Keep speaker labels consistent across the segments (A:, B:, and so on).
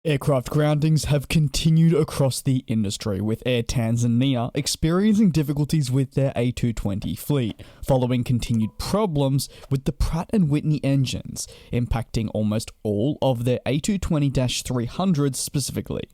A: Aircraft groundings have continued across the industry, with Air Tanzania experiencing difficulties with their A220 fleet, following continued problems with the Pratt and Whitney engines, impacting almost all of their A220-300s specifically,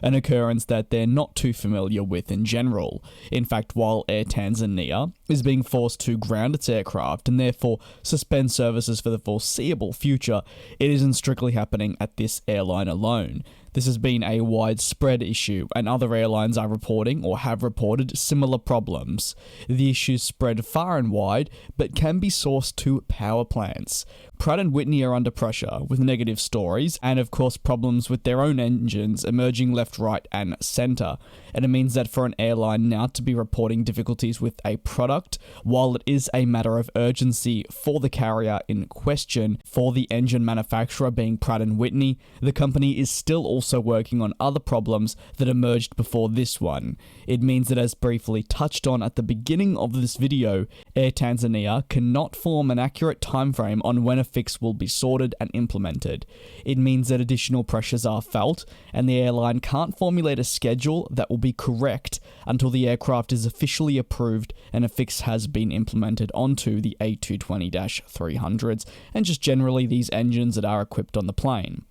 A: an occurrence that they're not too familiar with in general. In fact, while Air Tanzania is being forced to ground its aircraft and therefore suspend services for the foreseeable future, it isn't strictly happening at this airline alone. This has been a widespread issue, and other airlines are reporting or have reported similar problems. The issues spread far and wide, but can be sourced to power plants. Pratt and Whitney are under pressure, with negative stories, and of course problems with their own engines emerging left, right, and centre. And it means that for an airline now to be reporting difficulties with a product, while it is a matter of urgency for the carrier in question, for the engine manufacturer being Pratt and Whitney, the company is still also working on other problems that emerged before this one. It means that, as briefly touched on at the beginning of this video, Air Tanzania cannot form an accurate timeframe on when a fix will be sorted and implemented. It means that additional pressures are felt, and the airline can't formulate a schedule that will be correct until the aircraft is officially approved and a fix has been implemented onto the A220-300s and just generally these engines that are equipped on the plane.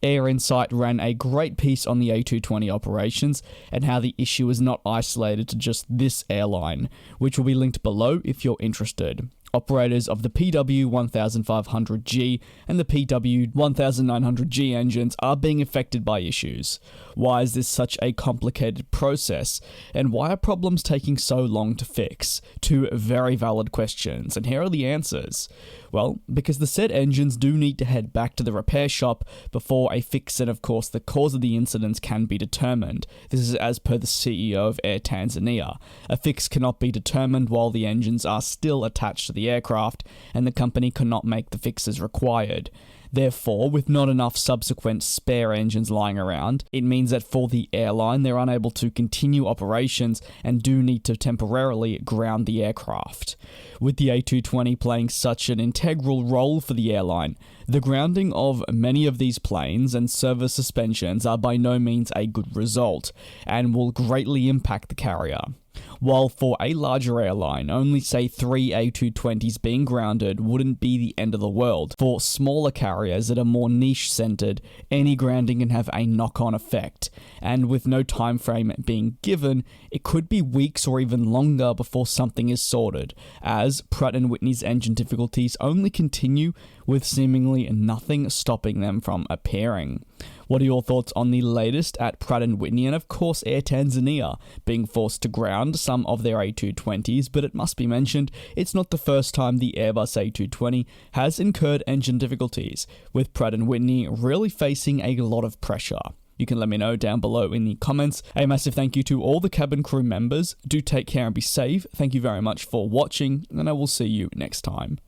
A: Air Insight ran a great piece on the A220 operations and how the issue is not isolated to just this airline, which will be linked below if you're interested. Operators of the PW1500G and the PW1900G engines are being affected by issues. Why is this such a complicated process, and why are problems taking so long to fix? Two very valid questions, and here are the answers. Well, because the said engines do need to head back to the repair shop before a fix and of course the cause of the incidents can be determined. This is as per the CEO of Air Tanzania. A fix cannot be determined while the engines are still attached to the aircraft, and the company cannot make the fixes required. Therefore, with not enough subsequent spare engines lying around, it means that for the airline, they're unable to continue operations and do need to temporarily ground the aircraft. With the A220 playing such an integral role for the airline, the grounding of many of these planes and service suspensions are by no means a good result, and will greatly impact the carrier. While for a larger airline, only say 3 A220s being grounded wouldn't be the end of the world, for smaller carriers that are more niche-centered, any grounding can have a knock-on effect, and with no time frame being given, it could be weeks or even longer before something is sorted, as Pratt and Whitney's engine difficulties only continue with seemingly nothing stopping them from appearing. What are your thoughts on the latest at Pratt and Whitney and of course Air Tanzania being forced to ground some of their A220s, but it must be mentioned it's not the first time the Airbus A220 has incurred engine difficulties, with Pratt and Whitney really facing a lot of pressure. You can let me know down below in the comments. A massive thank you to all the cabin crew members. Do take care and be safe. Thank you very much for watching, and I will see you next time.